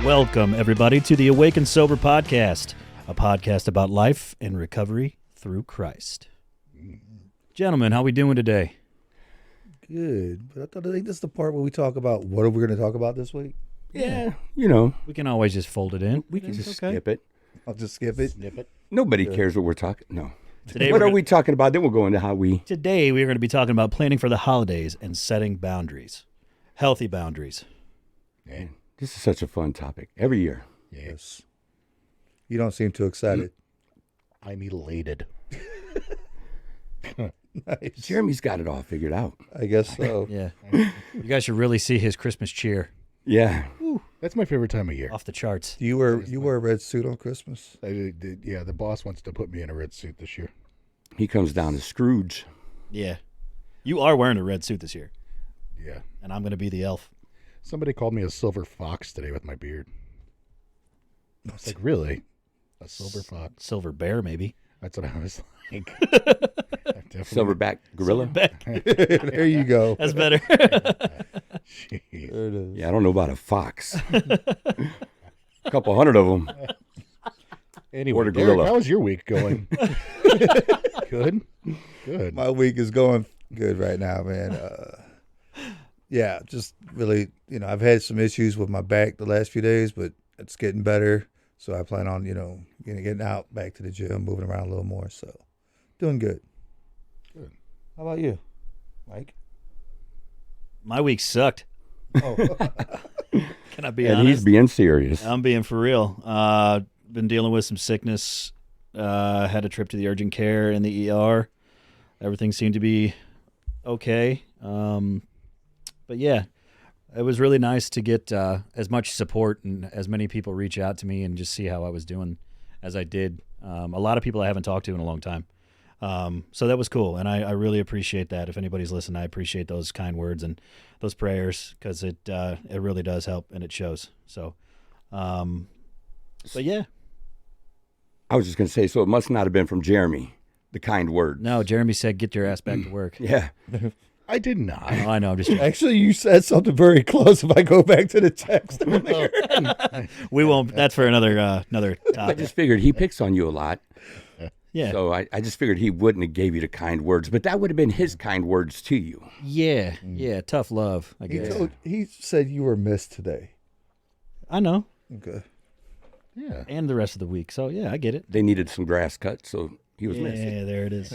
Welcome, everybody, to the Awake and Sober podcast, a podcast about life and recovery through Christ. Gentlemen, how we doing today? Good, but I think this is the part where we talk about what are we going to talk about this week. Yeah, you know. We can always just fold it in. We can just skip it. I'll just skip it. Nobody cares what we're talking. No. Today What are we talking about? Then we'll go into how we... Today, we're going to be talking about planning for the holidays and setting boundaries. Healthy boundaries. Man, this is such a fun topic. Every year. Yes. You don't seem too excited. I'm elated. Nice. Jeremy's got it all figured out. I guess so. Yeah. You guys should really see his Christmas cheer. Yeah. That's my favorite time of year. Off the charts. You wear a red suit on Christmas? Yeah, the boss wants to put me in a red suit this year. He comes down as Scrooge. Yeah. You are wearing a red suit this year, Yeah. and I'm going to be the elf. Somebody called me a silver fox today with my beard. I was like, really? A silver fox? Silver bear, maybe. That's what I was like. Silverback gorilla. There you go. That's better. Jeez. There it is. Yeah, I don't know about a fox. A couple hundred of them. Anyway, Or the Derek, gorilla. how was your week going? Good? Good. My week is going good right now, man. Yeah, just really, I've had some issues with my back the last few days, but it's getting better. So I plan on, getting out back to the gym, moving around a little more. So doing good. Good. How about you, Mike? My week sucked. Oh, Can I be And honest? he's being serious. I'm being for real. Been dealing with some sickness. Had a trip to the urgent care in the ER. Everything seemed to be okay. But yeah, it was really nice to get as much support and as many people reach out to me and just see how I was doing as I did. A lot of people I haven't talked to in a long time. So that was cool, and I really appreciate that. If anybody's listening, I appreciate those kind words and those prayers because it really does help and it shows. So, but yeah. I was just going to say, so it must not have been from Jeremy, the kind word. No, Jeremy said, get your ass back to work. Yeah. I did not. Oh, I know. I'm just actually, you said something very close. If I go back to the text earlier. we won't. That's for another I topic. just figured he picks on you a lot. Yeah. So I just figured he wouldn't have gave you the kind words, but that would have been his kind words to you. Yeah. Yeah. Tough love, I guess. He said you were missed today. I know. Okay. Yeah. And the rest of the week. So yeah, I get it. They needed some grass cut, so he was Yeah, missing. there it is.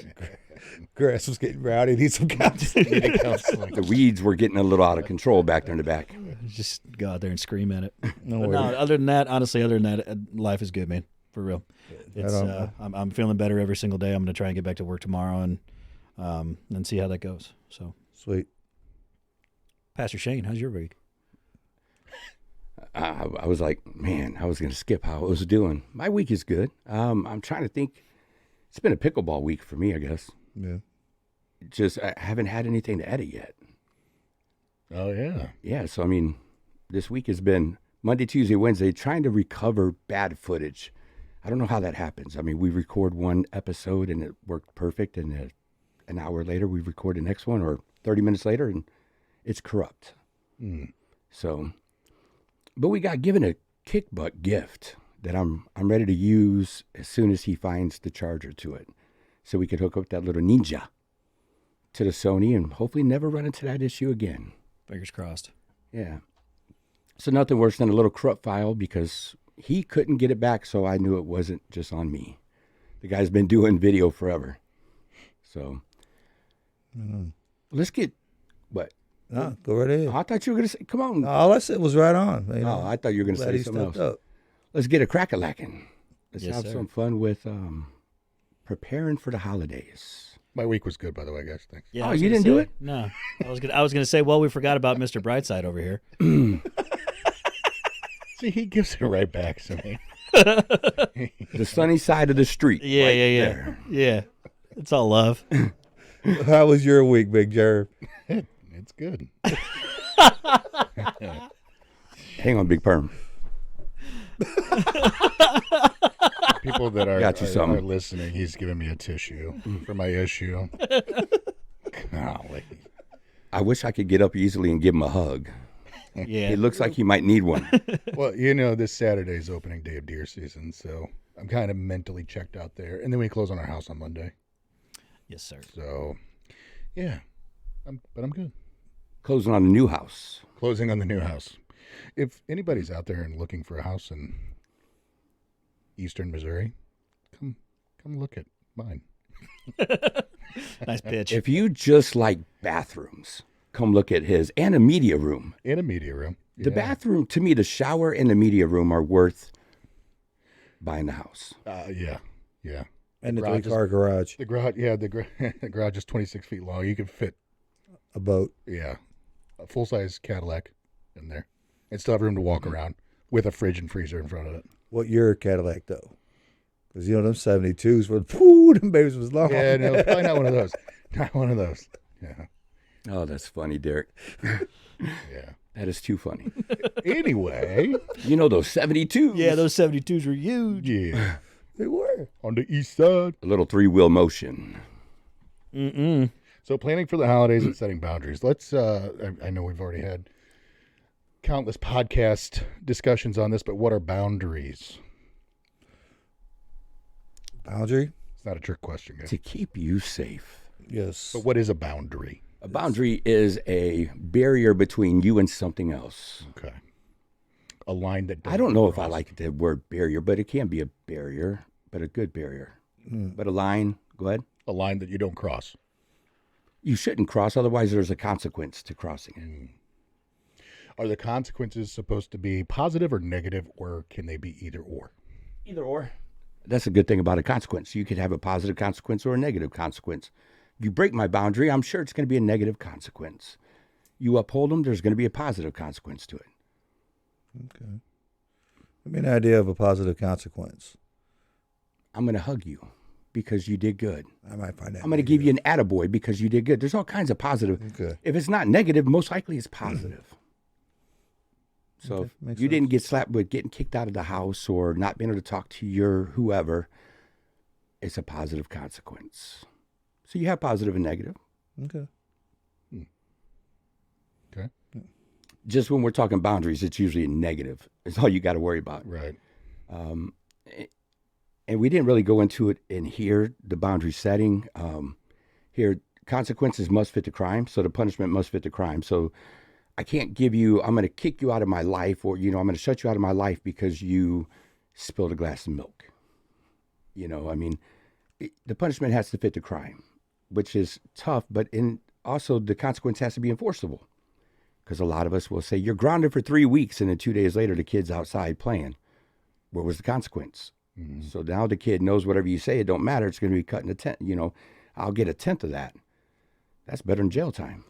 Grass was getting rowdy. Need some counseling. The weeds were getting a little out of control back there in the back. Just go out there and scream at it. No But worries. no, other than that, life is good, man. For real. It's I'm feeling better every single day. I'm gonna try and get back to work tomorrow and see how that goes. So, Sweet. Pastor Shane, how's your week? I was like, man, I was going to skip how I was doing. My week is good. I'm trying to think. It's been a pickleball week for me, I guess. Yeah. Just I haven't had anything to edit yet. Oh, yeah. Yeah, so I mean, this week has been Monday, Tuesday, Wednesday, trying to recover bad footage. I don't know how that happens. I mean, we record one episode and it worked perfect, and an hour later we record the next one, or 30 minutes later, and it's corrupt. So, but we got given a kick butt gift that I'm ready to use as soon as he finds the charger to it, so we could hook up that little Ninja to the Sony and hopefully never run into that issue again. Fingers crossed. Yeah. So nothing worse than a little corrupt file, because he couldn't get it back, so I knew it wasn't just on me. The guy's been doing video forever. So let's get what? No, go right ahead. Oh, I thought you were going to say, come on. All I said was right on. Oh, I thought you were going to Glad say he something else. stepped up. Let's get a crack-a-lackin'. Let's Yes, have sir. some fun with preparing for the holidays. My week was good, by the way, guys. Thanks. Yeah. Oh, I was you gonna didn't do say- it? No. I was gonna say, well, we forgot about Mr. Brightside over here. See, he gives it right back to me. The sunny side of the street. Yeah, right yeah. there. Yeah. It's all love. How was your week, Big Jerv? It's good. Hang on, Big Perm. People that Got you are something. listening, he's giving me a tissue for my issue. Golly. I wish I could get up easily and give him a hug. Yeah. He looks like he might need one. Well, this Saturday is opening day of deer season, so I'm kind of mentally checked out there. And then we close on our house on Monday. Yes, sir. So, yeah. But I'm good. Closing on a new house. Closing on the new house. If anybody's out there and looking for a house in eastern Missouri, come look at mine. Nice pitch. If you just like bathrooms, come look at his and a media room. In a media room. The Yeah. bathroom, to me, the shower and the media room are worth buying the house. Yeah. And the garage 3-car garage, The garage, the garage is 26 feet long. You can fit, a boat. a full-size Cadillac in there and still have room to walk around with a fridge and freezer in front of it. What your Cadillac though? Because them 72s were, whoo, them babies was long. Yeah, no, probably not one of those. Not one of those. Yeah. Oh, that's funny, Derek. Yeah. That is too funny. Anyway. You know those 72s? Yeah, those 72s were huge. Yeah. They were. On the east side. A little 3-wheel motion. So planning for the holidays and setting boundaries. Let's, I know we've already had countless podcast discussions on this, but what are boundaries? Boundary? It's not a trick question, guys. To keep you safe. Yes. But what is a boundary? A boundary is a barrier between you and something else. Okay. A line that I don't know if I cross. like the word barrier, but it can be a barrier, but a good barrier. But a line, go ahead. A line that you don't cross. You shouldn't cross, otherwise there's a consequence to crossing it. Are the consequences supposed to be positive or negative, or can they be either or? Either or. That's a good thing about a consequence. You could have a positive consequence or a negative consequence. If you break my boundary, I'm sure it's going to be a negative consequence. You uphold them, there's going to be a positive consequence to it. Okay. Give me an idea of a positive consequence. I'm going to hug you because you did good. I might find that. I'm going to give you an attaboy because you did good. There's all kinds of positive. Okay. If it's not negative, most likely it's positive. So Okay, if makes you didn't sense. get slapped with getting kicked out of the house or not being able to talk to your whoever, it's a positive consequence. So you have positive and negative. Okay. Okay. Just when we're talking boundaries, it's usually a negative. It's all you got to worry about. Right. And we didn't really go into it in here, the boundary setting. Here, consequences must fit the crime, so the punishment must fit the crime. So I can't give you, I'm going to kick you out of my life, or, I'm going to shut you out of my life because you spilled a glass of milk. The punishment has to fit the crime, which is tough, but also the consequence has to be enforceable. Because a lot of us will say, you're grounded for 3 weeks, and then 2 days later, the kid's outside playing. What was the consequence? Mm-hmm. So now the kid knows whatever you say, it don't matter. It's going to be cut in a tenth. I'll get a tenth of that. That's better than jail time.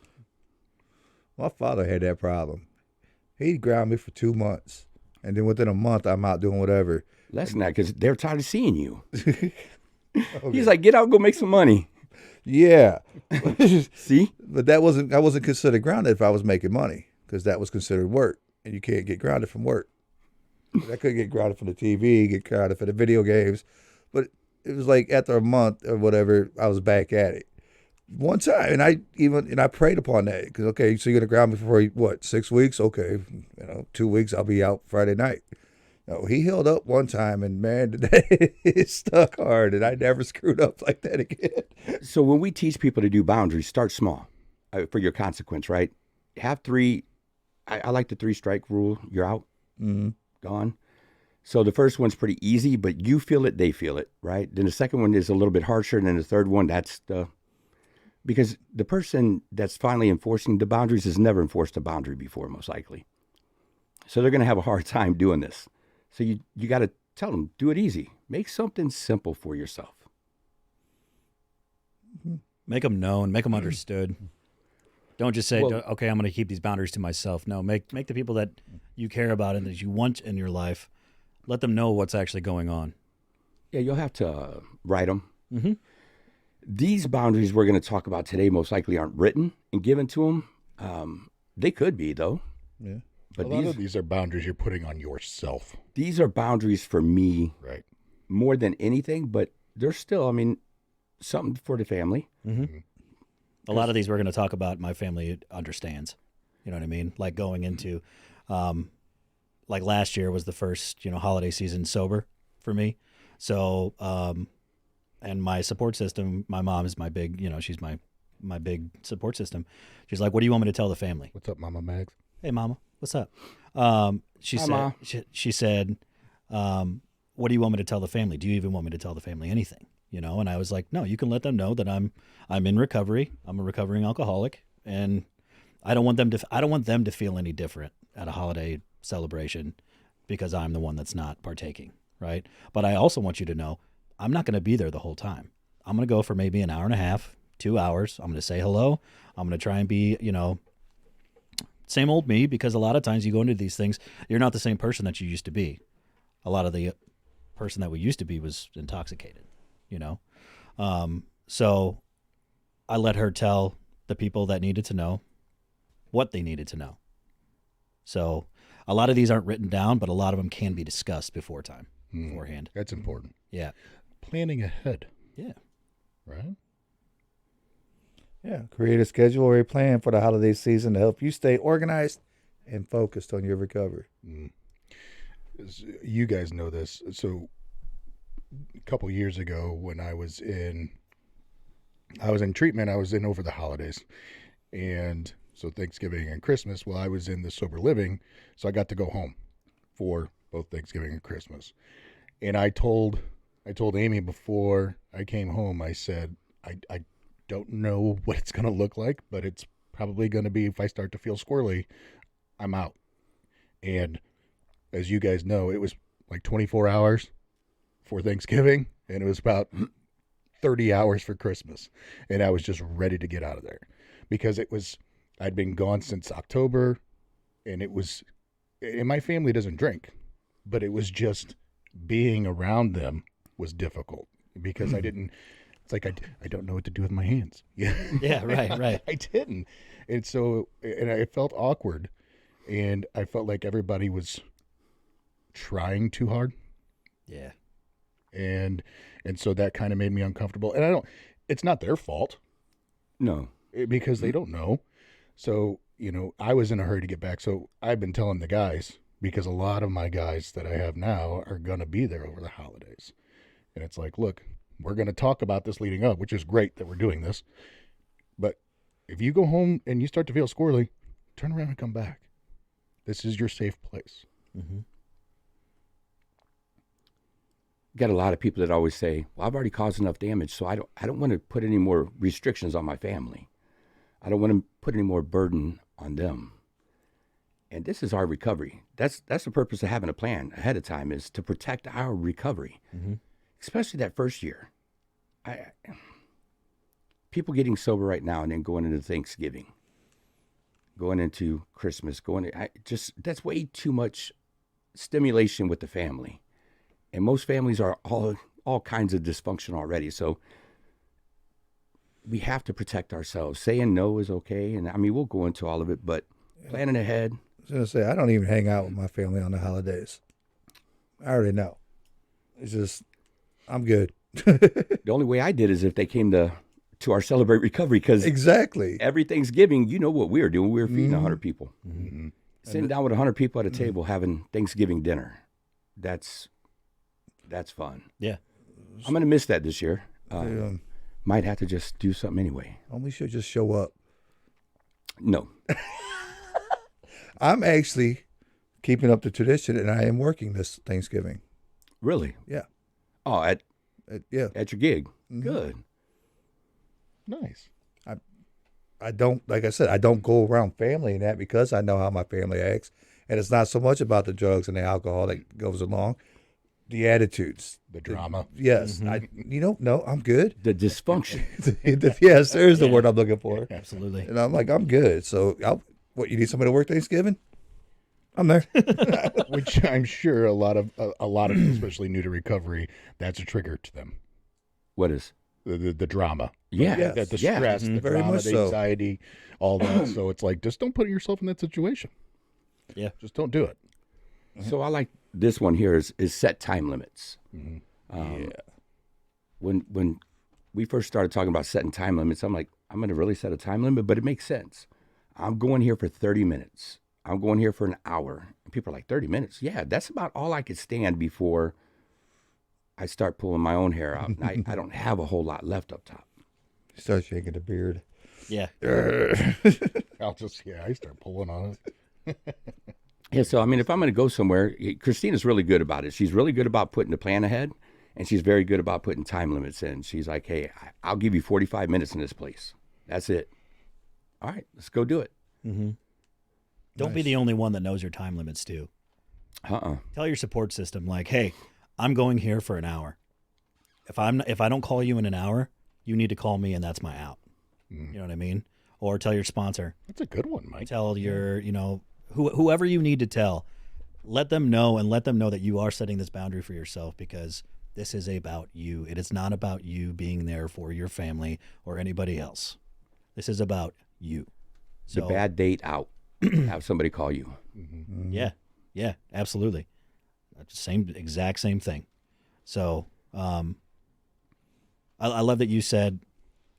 My father had that problem. He'd ground me for 2 months, and then within a month, I'm out doing whatever. Less than that, because they're tired of seeing you. Okay. He's like, get out, go make some money. Yeah. See? But I wasn't considered grounded if I was making money, because that was considered work, and you can't get grounded from work. I couldn't get grounded from the TV, get grounded for the video games, but it was like after a month or whatever, I was back at it. One time, and I prayed upon that, because okay, so you're gonna ground me for what, 6 weeks? Okay, 2 weeks I'll be out Friday night. No, he held up one time, and man, it stuck hard, and I never screwed up like that again. So when we teach people to do boundaries, start small for your consequence, right? Have 3. I like the 3-strike rule. You're out, gone. So the first one's pretty easy, but you feel it, they feel it, right? Then the second one is a little bit harsher, and then the third one, because the person that's finally enforcing the boundaries has never enforced a boundary before, most likely. So they're going to have a hard time doing this. So you got to tell them, do it easy. Make something simple for yourself. Make them known. Make them understood. Don't just say, Well- okay, I'm going to keep these boundaries to myself. No, make the people that you care about and that you want in your life, let them know what's actually going on. Yeah, you'll have to write them. Mm-hmm. These boundaries we're going to talk about today most likely aren't written and given to them. They could be, though. Yeah. But A lot of these are boundaries you're putting on yourself. these are boundaries for me Right. more than anything, but they're still, something for the family. A lot of these we're going to talk about, my family understands. You know what I mean? Like going into, like last year was the first, holiday season sober for me. So, and my support system, my mom is my big, she's my big support system. She's like, "What do you want me to tell the family?" What's up, Mama Mags? Hey, Mama, what's up? She Hi, said, Ma. she said, "What do you want me to tell the family? Do you even want me to tell the family anything?" And I was like, "No, you can let them know that I'm in recovery. I'm a recovering alcoholic, and I don't want them to feel any different at a holiday celebration because I'm the one that's not partaking, right? But I also want you to know I'm not going to be there the whole time. I'm going to go for maybe an hour and a half, 2 hours. I'm going to say hello. I'm going to try and be, same old me, because a lot of times you go into these things, you're not the same person that you used to be. A lot of the person that we used to be was intoxicated, So I let her tell the people that needed to know what they needed to know. So a lot of these aren't written down, but a lot of them can be discussed beforehand. That's important. Yeah. Planning ahead, Yeah. right? Yeah, create a schedule or a plan for the holiday season to help you stay organized and focused on your recovery. You guys know this. So a couple years ago when I was in treatment, I was in over the holidays. And so Thanksgiving and Christmas, I was in the sober living, so I got to go home for both Thanksgiving and Christmas. And I told Amy before I came home, I said, I don't know what it's going to look like, but it's probably going to be, if I start to feel squirrely, I'm out. And as you guys know, it was like 24 hours for Thanksgiving, and it was about 30 hours for Christmas. And I was just ready to get out of there because I'd been gone since October, and my family doesn't drink, but it was just being around them was difficult because it's like I don't know what to do with my hands. Yeah. Yeah, right. I didn't. And I felt awkward, and I felt like everybody was trying too hard. Yeah. And so that kind of made me uncomfortable. And it's not their fault. No. Because they don't know. So, I was in a hurry to get back. So I've been telling the guys, because a lot of my guys that I have now are going to be there over the holidays. And it's like, look, we're going to talk about this leading up, which is great that we're doing this. But if you go home and you start to feel squirrely, turn around and come back. This is your safe place. Mm-hmm. Got a lot of people that always say, "Well, I've already caused enough damage, so I don't want to put any more restrictions on my family. I don't want to put any more burden on them." And this is our recovery. That's the purpose of having a plan ahead of time, is to protect our recovery, especially that first year. People getting sober right now and then going into Thanksgiving, going into Christmas, that's way too much stimulation with the family. And most families are all kinds of dysfunction already. So we have to protect ourselves. Saying no is okay. And we'll go into all of it, but planning ahead. I was going to say, I don't even hang out with my family on the holidays. I already know. It's just, I'm good. The only way I did is if they came to our Celebrate Recovery, because Exactly. every Thanksgiving, you know what we were doing. We were feeding 100 people. Mm-hmm. Sitting down with 100 people at a table having Thanksgiving dinner. That's fun. Yeah. I'm going to miss that this year. Yeah. Might have to just do something anyway. We should just show up. No. I'm actually keeping up the tradition, and I am working this Thanksgiving. Really? Yeah. Oh, at Yeah. your gig. Mhm. Good. Nice. I don't, like I said, I don't go around family and that because I know how my family acts. And it's not so much about the drugs and the alcohol that goes along, the attitudes. The drama. Yes. No, I'm good. The dysfunction. Yes, there's the word I'm looking for. Absolutely. And I'm like, I'm good. So, you need somebody to work Thanksgiving? I'm there. Which I'm sure a lot of people, especially new to recovery, that's a trigger to them. What is? The drama. Yeah. Yes. The stress, the Very drama, much the so. anxiety, all that. So it's like, just don't put yourself in that situation. Yeah. Just don't do it. So I like this one here is set time limits. Yeah. When we first started talking about setting time limits, I'm like, I'm going to really set a time limit, but it makes sense. I'm going here for 30 minutes. I'm going here for an hour. And people are like, 30 minutes? Yeah, that's about all I could stand before I start pulling my own hair out. And I don't have a whole lot left up top. Start shaking the beard. Yeah. I start pulling on it. Yeah, so I mean, if I'm going to go somewhere, Christina's really good about it. She's really good about putting the plan ahead, and she's very good about putting time limits in. She's like, hey, I'll give you 45 minutes in this place. That's it. All right, let's go do it. Mm-hmm. Don't be the only one that knows your time limits too. Tell your support system, like, hey, I'm going here for an hour. If I don't call you in an hour, you need to call me, and that's my out. You know what I mean? Or tell your sponsor. That's a good one, Mike. Tell your, whoever you need to tell. Let them know, and let them know that you are setting this boundary for yourself, because this is about you. It is not about you being there for your family or anybody else. This is about you. So, the bad date out. Have somebody call you. Mm-hmm. Yeah, absolutely. Exact same thing. So, I love that you said,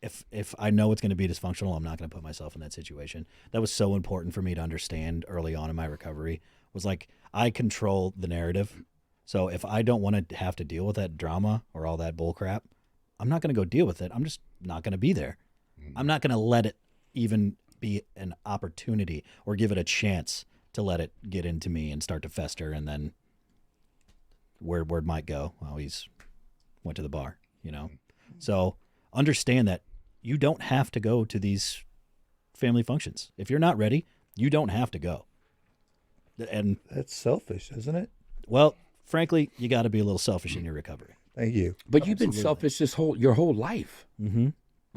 if I know it's going to be dysfunctional, I'm not going to put myself in that situation. That was so important for me to understand early on in my recovery. Was like, I control the narrative. So if I don't want to have to deal with that drama or all that bull crap, I'm not going to go deal with it. I'm just not going to be there. I'm not going to let it even be an opportunity or give it a chance to let it get into me and start to fester. And then where it might go, well, he's went to the bar, So understand that you don't have to go to these family functions. If you're not ready, you don't have to go. And That's selfish, isn't it? well, frankly, you got to be a little selfish in your recovery. Thank you. But you've been selfish your whole life. Mm-hmm.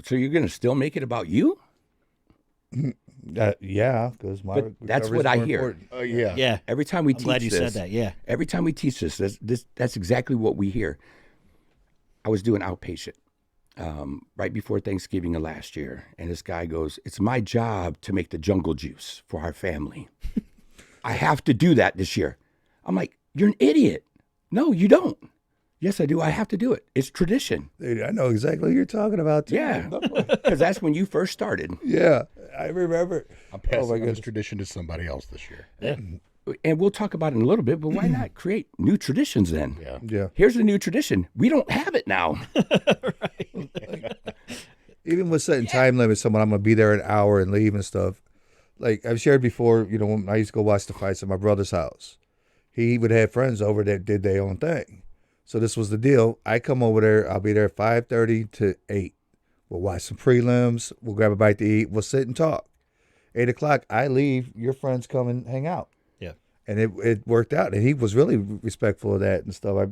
So you're going to still make it about you? Yeah, because that's what I hear. Yeah. Every time we I'm teach glad you this, said that. Yeah. Every time we teach that's exactly what we hear. I was doing outpatient right before Thanksgiving of last year, and this guy goes, "It's my job to make the jungle juice for our family. I have to do that this year." I'm like, "You're an idiot. No, you don't." "Yes, I do. I have to do it. It's tradition." Dude, I know exactly what you're talking about, too. Yeah, because that's when you first started. Yeah, I remember. I'm passing on goodness. this tradition to somebody else this year. Yeah. And we'll talk about it in a little bit, but why not create new traditions then? Yeah. Yeah. Here's a new tradition. We don't have it now. Even with setting time limits, someone I'm going to be there an hour and leave and stuff. Like I've shared before, when I used to go watch the fights at my brother's house, he would have friends over that did their own thing. So this was the deal. I come over there. I'll be there 5:30 to 8. We'll watch some prelims. We'll grab a bite to eat. We'll sit and talk. 8 o'clock, I leave. Your friends come and hang out. Yeah. And it worked out. And he was really respectful of that and stuff.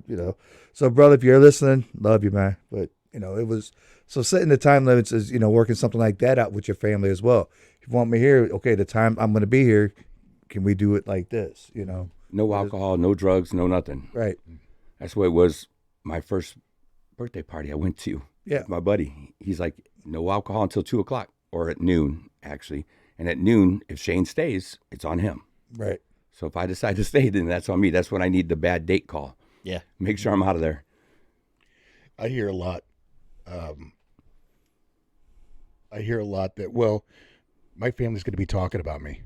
So brother, if you're listening, love you, man. But it was so setting the time limits is working something like that out with your family as well. If you want me here, okay, the time I'm going to be here, can we do it like this? No alcohol, no drugs, no nothing. Right. That's what it was. My first birthday party I went to. Yeah. With my buddy. He's like, no alcohol until 2 o'clock, or at noon, actually. And at noon, if Shane stays, it's on him. Right. So if I decide to stay, then that's on me. That's when I need the bad date call. Yeah. Make sure I'm out of there. I hear a lot. That, well, my family's going to be talking about me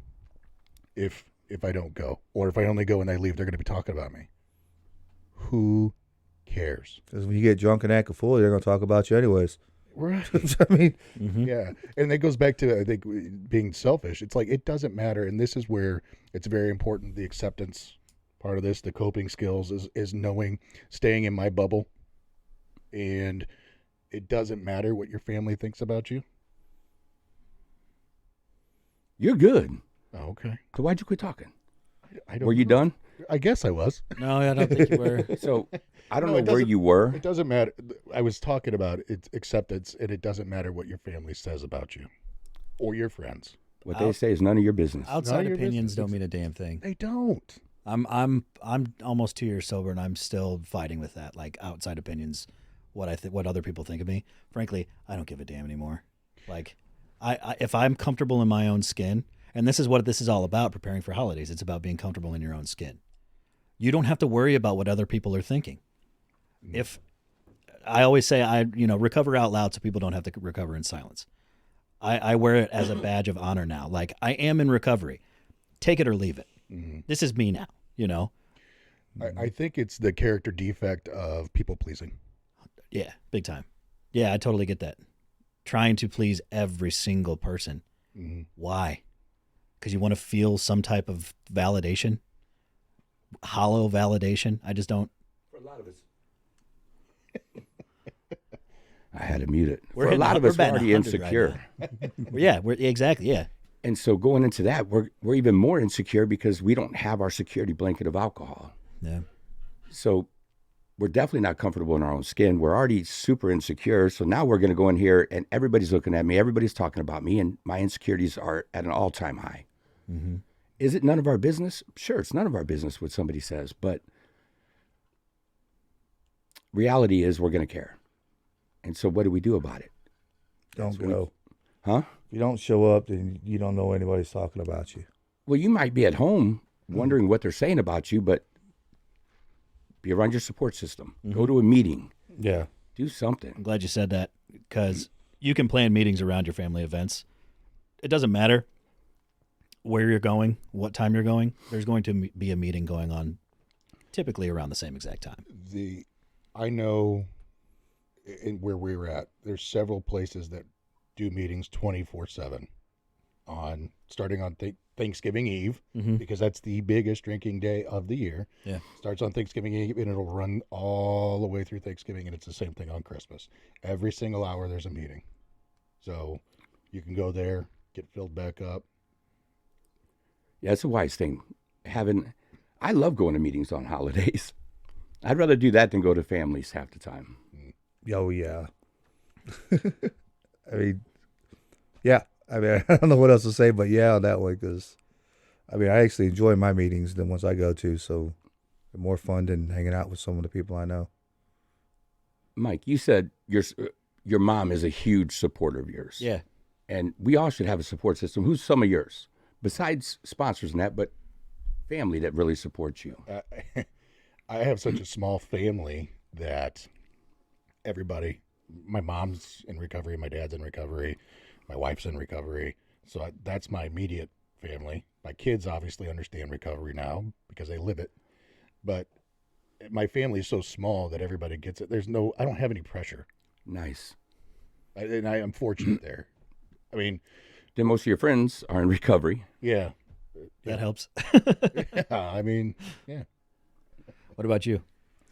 if I don't go, or if I only go and I leave, they're going to be talking about me. Who cares? Because when you get drunk and act a fool, they're going to talk about you anyways. Right. I mean, Yeah. And that goes back to, I think, being selfish. It's like, it doesn't matter. And this is where it's very important. The acceptance part of this, the coping skills is knowing, staying in my bubble. And it doesn't matter what your family thinks about you. You're good. Oh, okay. So why'd you quit talking? I don't Were you know. done? I guess I was. No, I don't think you were. So I don't No, it know where doesn't- you were. It doesn't matter. I was talking about it's acceptance, and it doesn't matter what your family says about you or your friends. What they say is none of your business. Outside your opinions business. don't mean a damn thing. They don't. I'm almost 2 years sober, and I'm still fighting with that. Like outside opinions, what other people think of me. Frankly, I don't give a damn anymore. Like, I if I'm comfortable in my own skin, and this is what this is all about. Preparing for holidays, it's about being comfortable in your own skin. You don't have to worry about what other people are thinking. If I always say recover out loud so people don't have to recover in silence. I wear it as a badge of honor now. Like, I am in recovery. Take it or leave it. Mhm. This is me now, you know? I think it's the character defect of people pleasing. Yeah, big time. Yeah, I totally get that. Trying to please every single person. Mhm. Why? Because you want to feel some type of validation? Hollow validation? I just don't. For a lot of us. I had to mute it. We're For a hitting lot a- of we're us, we're batting already 100 right insecure. Yeah, exactly. Yeah. And so going into that, we're even more insecure because we don't have our security blanket of alcohol. Yeah. So we're definitely not comfortable in our own skin. We're already super insecure. So now we're going to go in here and everybody's looking at me. Everybody's talking about me and my insecurities are at an all-time high. Mm-hmm. Is it none of our business? Sure, it's none of our business what somebody says. But reality is we're going to care. And so what do we do about it? Don't go. Huh? If you don't show up, then you don't know anybody's talking about you. Well, you might be at home wondering what they're saying about you, but be around your support system. Go to a meeting. Yeah. Do I'm something. glad you said that because you can plan meetings around your family events. It doesn't matter where you're going, what time you're going. There's going to be a meeting going on typically around the same exact time. I know where we're at, there's several places that do meetings 24/7 starting on Thanksgiving Eve, Mm-hmm. because that's the biggest drinking day of the year. Yeah. Starts on Thanksgiving Eve and it'll run all the way through Thanksgiving, and it's the same thing on Christmas. Every single hour there's a meeting. So you can go there, get filled back up. Yeah, it's a wise thing. I love going to meetings on holidays. I'd rather do that than go to families half the time. Oh, yeah. I mean, yeah. I mean, I don't know what else to say, but yeah, that way, because, I mean, I actually enjoy my meetings the ones I go to, so they're more fun than hanging out with some of the people I know. Mike, you said your mom is a huge supporter of yours. Yeah. And we all should have a support system. Who's some of yours? Besides sponsors and that, but family that really supports you. I have such a small family that everybody, my mom's in recovery, my dad's in recovery, my wife's in recovery. So that's my immediate family. My kids obviously understand recovery now because they live it. But my family is so small that everybody gets it. I don't have any pressure. Nice. And I am fortunate there. I mean, Then most of your friends are in recovery. yeah. That helps. Yeah, I mean, yeah. What about you?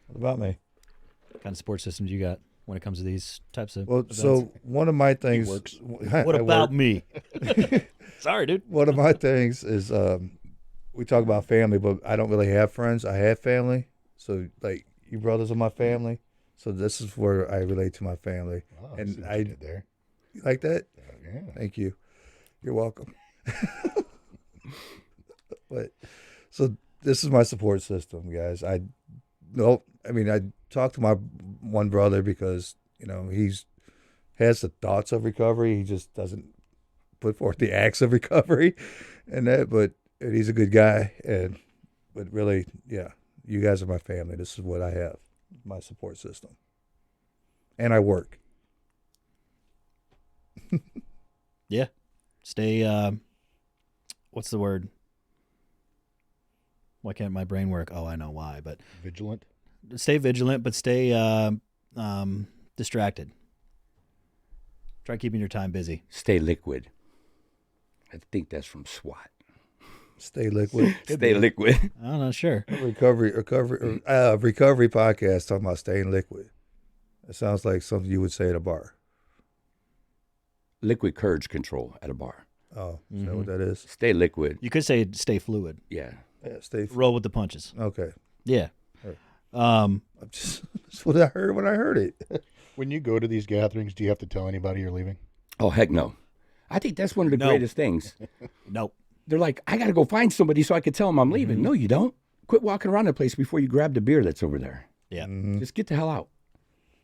What about me? What kind of support systems you got when it comes to these types of Well, events? so one of my things. works. What about me? Sorry, dude. One of my things is we talk about family, but I don't really have friends. I have family. So, like, you brothers are my family. So this is where I relate to my family. Oh, And see what I- you did there. You like that? Yeah. Thank you. You're welcome. But so this is my support system, guys. I talked to my one brother because, he's has the thoughts of recovery. He just doesn't put forth the acts of recovery and that, but he's a good guy. But really, yeah, you guys are my family. This is what I have, my support system. And I work. Yeah. Stay, what's the word? Why can't my brain work? Oh, I know why, but Vigilant. stay vigilant, but stay distracted. Try keeping your time busy. Stay liquid. I think that's from SWAT. Stay liquid. Stay liquid. I'm not sure. recovery podcast talking about staying liquid. It sounds like something you would say at a bar. Liquid courage control at a bar. Oh, is that what that is? Stay liquid. You could say stay fluid. Yeah. Yeah, stay. Roll with the punches. Okay. Yeah. Right. That's what I heard when I heard it. When you go to these gatherings, do you have to tell anybody you're leaving? Oh, heck no. I think that's one of the No. greatest things. Nope. They're like, I got to go find somebody so I could tell them I'm leaving. No, you don't. Quit walking around the place before you grab the beer that's over there. Yeah. Just get the hell out.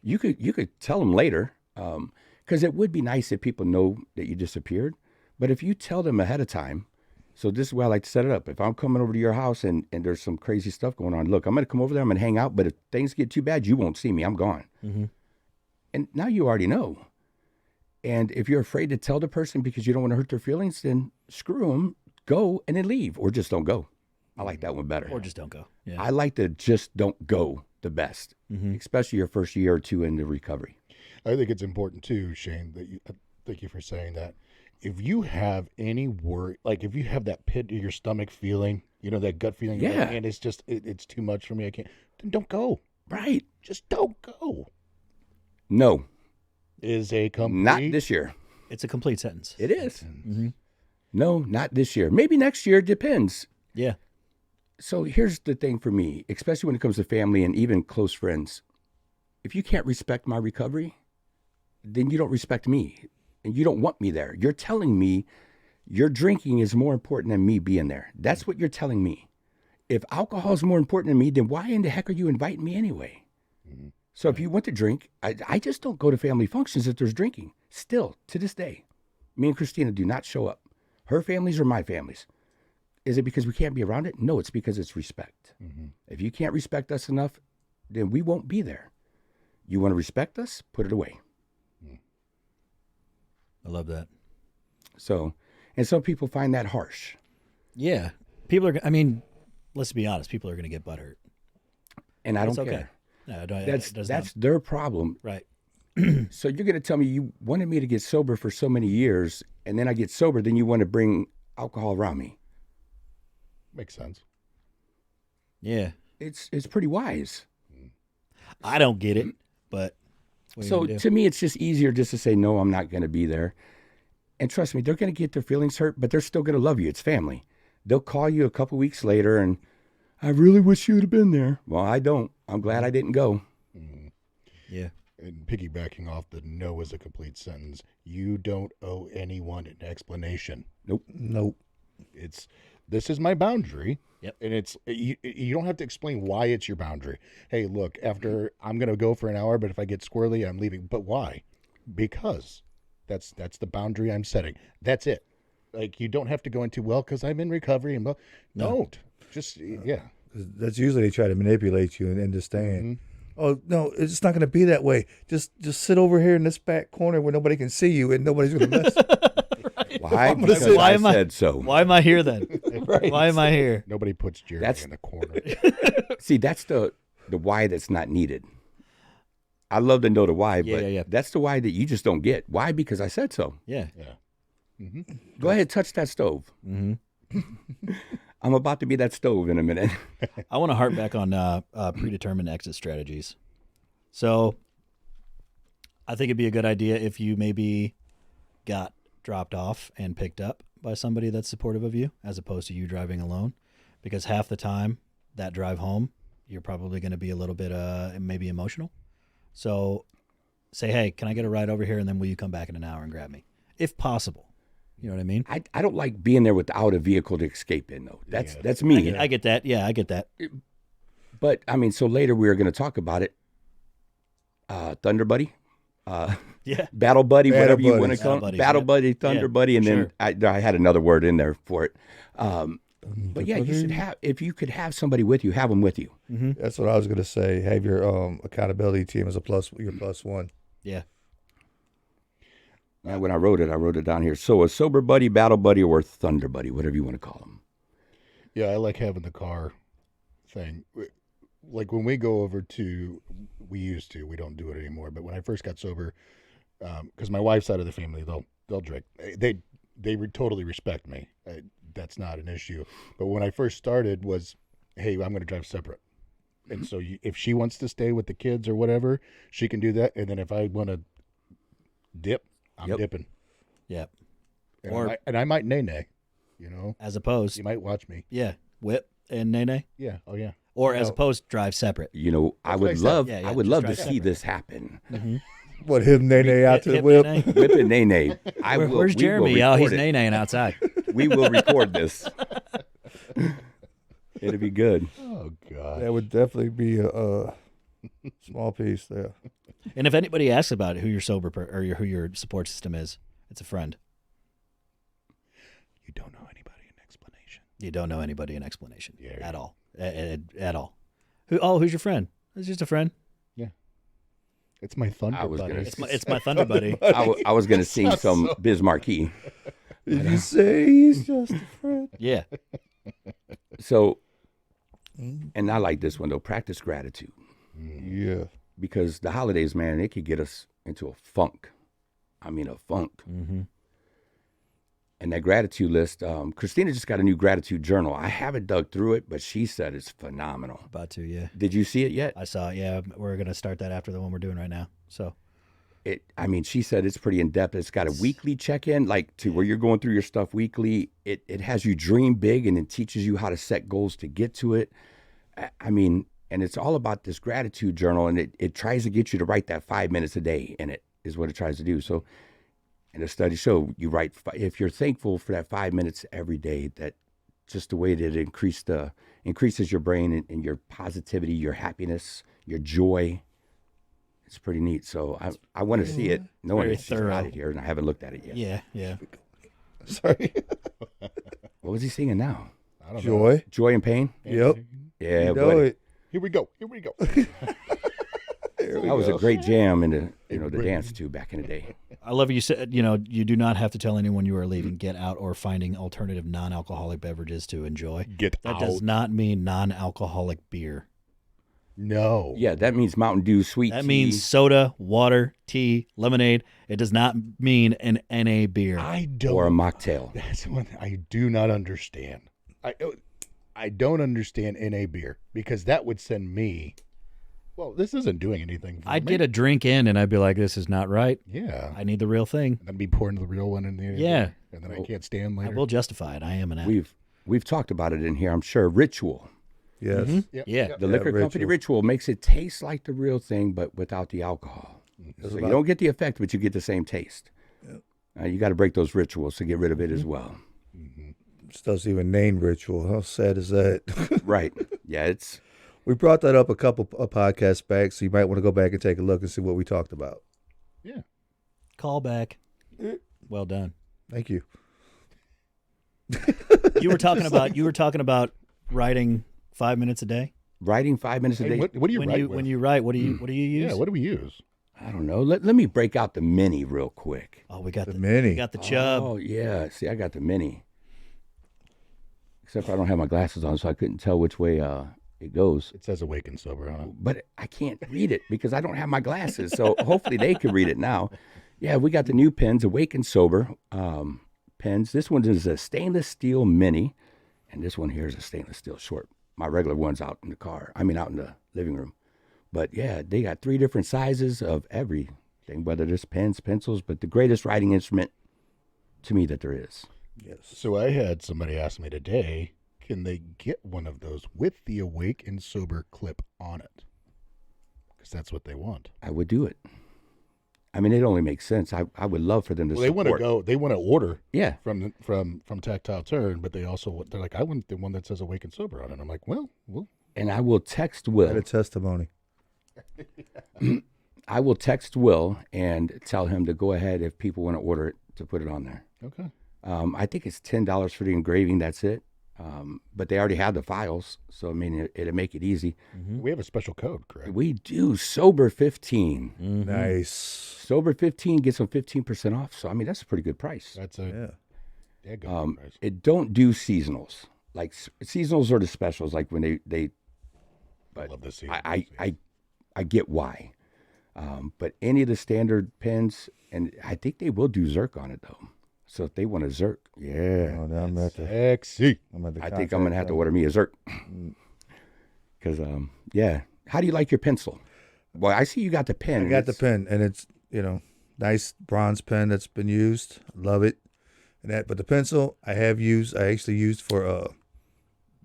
You could tell them later, because it would be nice if people know that you disappeared. But if you tell them ahead of time, so this is where I like to set it up. If I'm coming over to your house and there's some crazy stuff going on, look, I'm going to come over there. I'm going to hang out. But if things get too bad, you won't see me. I'm gone. Mm-hmm. And now you already know. And if you're afraid to tell the person because you don't want to hurt their feelings, then screw them, go and then leave, or just don't go. I like that one better. Or just don't go. Yeah. I like to just don't go the best, Mm-hmm. especially your first year or two into recovery. I think it's important too, Shane, that thank you for saying that. If you have any worry, like if you have that pit in your stomach feeling, that gut feeling, Yeah. and it's just, it's too much for me, I can't, then don't go. Right. Just don't go. No, Is a complete. not this year. It's a complete sentence. It is. Mm-hmm. No, not this year. Maybe next year. Depends. Yeah. So here's the thing for me, especially when it comes to family and even close friends. If you can't respect my recovery, then you don't respect me and you don't want me there. You're telling me your drinking is more important than me being there. That's what you're telling me. If alcohol is more important than me, then why in the heck are you inviting me anyway? Mm-hmm. So if you want to drink, I just don't go to family functions if there's drinking. Still, to this day, me and Christina do not show up. Her families or my families. Is it because we can't be around it? No, it's because it's respect. Mm-hmm. If you can't respect us enough, then we won't be there. You want to respect us? Put it away. I love that. So, and some people find that harsh. Yeah. People are, I mean, let's be honest, people are going to get butthurt. And I That's don't okay. care. No, don't, That's their problem. right. So you're going to tell me you wanted me to get sober for so many years, and then I get sober, then you want to bring alcohol around me. Makes sense. Yeah. It's pretty wise. I don't get it, but what are you So gonna do? to me, it's just easier just to say, no, I'm not going to be there. And trust me, they're going to get their feelings hurt, but they're still going to love you. It's family. They'll call you a couple weeks later and, I really wish you'd have been there. Well, I don't. I'm glad I didn't go. Mm-hmm. Yeah. And piggybacking off the no is a complete sentence, you don't owe anyone an explanation. Nope. This is my boundary. Yep. And you don't have to explain why it's your boundary. Hey, look, after I'm going to go for an hour, but if I get squirrely, I'm leaving. But why? Because that's the boundary I'm setting. That's it. Like, you don't have to go into, well, because I'm in recovery and don't. Just, yeah. That's usually they try to manipulate you into staying. Oh no, it's not going to be that way. Just sit over here in this back corner where nobody can see you and nobody's going to mess. Why? gonna Because say- Why I am I- said so. Why am I here then? Right. Why am I here? Nobody puts Jeremy That's- in the corner. See, that's the why that's not needed. I love to know the why, Yeah, but yeah. that's the why that you just don't get. Why? Because I said so. Yeah. Yeah. Mm-hmm. Go ahead, touch that stove. Mm-hmm. I'm about to be that stove in a minute. I want to harp back on predetermined exit strategies. So I think it'd be a good idea if you maybe got dropped off and picked up by somebody that's supportive of you as opposed to you driving alone, because half the time that drive home, you're probably going to be a little bit maybe emotional. So say, hey, can I get a ride over here? And then will you come back in an hour and grab me? If possible. You know what I mean? I don't like being there without a vehicle to escape in, though. That's Yeah. that's me. I get that. Yeah, I get that. But I mean, so later we are going to talk about it. Thunder Buddy, Yeah. Battle Buddy, Battle whatever you want buddies. to call Battle it. buddies, Battle yeah. Buddy, Thunder Yeah, Buddy, and sure. then I had another word in there for it. But yeah, you should have, if you could have somebody with you, have them with you. Mm-hmm. That's what I was going to say. Have your accountability team as your plus one. Yeah. And when I wrote it down here. So a sober buddy, battle buddy, or thunder buddy, whatever you want to call them. Yeah, I like having the car thing. Like when we go over to, we used to, we don't do it anymore. But when I first got sober, because my wife's side of the family, they'll drink. They totally respect me. That's not an issue. But when I first started was, hey, I'm going to drive separate. And so if she wants to stay with the kids or whatever, she can do that. And then if I want to dip, I'm Yep. dipping. Yeah. And, Or- I might nay, you know, As opposed, you might watch me. yeah, whip and nay. Yeah. Oh yeah. Or as No. opposed, drive separate. You know, I That's what I would said. love, Yeah, yeah, I would just love to drive see separate. this happen. Mm-hmm. What, him nay out to the Hip whip? nay. Whip and nay nay. I will. Where's we will Jeremy? Oh, he's record it. nay-naying outside. We will record this. It'll be good. Oh God. That would definitely be a small piece there. And if anybody asks about who your who your support system is, it's a friend. You don't know anybody in explanation. You don't know anybody in explanation Yeah. at all. At all. Who's your friend? It's just a friend. It's my thunder I was buddy. gonna It's my Thunder Buddy. I was gonna sing some Biz Marquee. Did you say he's just a friend? Yeah. So, and I like this one though. Practice gratitude, Yeah. because the holidays, man, it could get us into a funk. I mean, a funk. Mm-hmm. And that gratitude list, Christina just got a new gratitude journal. I haven't dug through it, but she said it's phenomenal. About to, yeah. Did you see it yet? I saw it. Yeah, we're gonna start that after the one we're doing right now. So I mean, she said it's pretty in depth. It's got a weekly check-in, like to where you're going through your stuff weekly. It has you dream big and it teaches you how to set goals to get to it. I mean, and it's all about this gratitude journal, and it tries to get you to write that 5 minutes a day in it, is what it tries to do. So, and the studies show you write, if you're thankful for that 5 minutes every day, that just the way that it increases your brain and your positivity, your happiness, your joy. It's pretty neat. So I want to see it. No one very has thorough. got it here, and I haven't looked at it yet. yeah. Sorry. What was he singing now? I don't know. Joy. Joy and pain? Yep. Yeah, You know buddy. it. Here we go. Here we go. That was a great jam in the dance too back in the day. I love you said, you do not have to tell anyone you are leaving. Get out or finding alternative non-alcoholic beverages to enjoy. Get That out. does not mean non-alcoholic beer. No. Yeah, that means Mountain Dew, sweet That tea. means soda, water, tea, lemonade. It does not mean an NA beer. I don't. or a mocktail. That's one I do not understand. I don't understand NA beer, because that would send me. Well, this isn't doing anything for I'd me. get a drink in and I'd be like, this is not right. Yeah. I need the real thing. And then be pouring the real one in the Yeah. and then I can't stand I later. will justify it. I am an addict. We've talked about it in here, I'm sure. Ritual. Yes. Yep, Yeah. yep. The liquor company Ritual makes it taste like the real thing, but without the alcohol. So you don't get the effect, but you get the same taste. You got to break those rituals to get rid of it as well. Stuff's even named Ritual. How sad is that? Right. Yeah, it's We brought that up a couple of podcasts back, so you might want to go back and take a look and see what we talked about. Yeah. Call back. Well done. Thank you. You were talking about writing 5 minutes a day. writing 5 minutes a Hey, day. what do you When write you with? when you write, what do you use? Yeah, what do we use? I don't know. Let me break out the mini real quick. Oh, we got The the mini. We got the chub. Oh, yeah. See, I got the mini. Except for I don't have my glasses on, so I couldn't tell which way it goes. It says awake and sober on it. But I can't read it because I don't have my glasses. So hopefully they can read it now. Yeah, we got the new pens, Awake and Sober pens. This one is a stainless steel mini, and this one here is a stainless steel short. My regular one's out in the car. I mean, out in the living room. But yeah, they got 3 different sizes of everything, whether it's pens, pencils, but the greatest writing instrument to me that there is. Yes. So I had somebody ask me today, can they get one of those with the awake and sober clip on it? Because that's what they want. I would do it. I mean, it only makes sense. I would love for them to Well, they want to support. they want to order Yeah. from Tactile Turn, but they also they're like, I want the one that says awake and sober on it. I'm like, well, And I will text Had Will. a testimony. I will text Will and tell him to go ahead if people want to order it to put it on there. okay. I think it's $10 for the engraving. That's it. But they already have the files, so I mean it'll make it easy. We have a special code, correct? We do Sober 15. Nice. Sober 15 gets them 15% off. So I mean that's a pretty good price. That's a Yeah. good price. It don't do seasonals. Like seasonals are the specials. Like when they I love this. I get why. But any of the standard pens, and I think they will do Zerk on it though. So if they want a Zerk, yeah. Oh, now I'm at the. Sexy. I'm at the I think I'm gonna have to contact order me a Zerk. Because yeah. How do you like your pencil? Well, I see you got the pen. I got the pen, and it's nice bronze pen that's been used. Love it, but the pencil I actually used for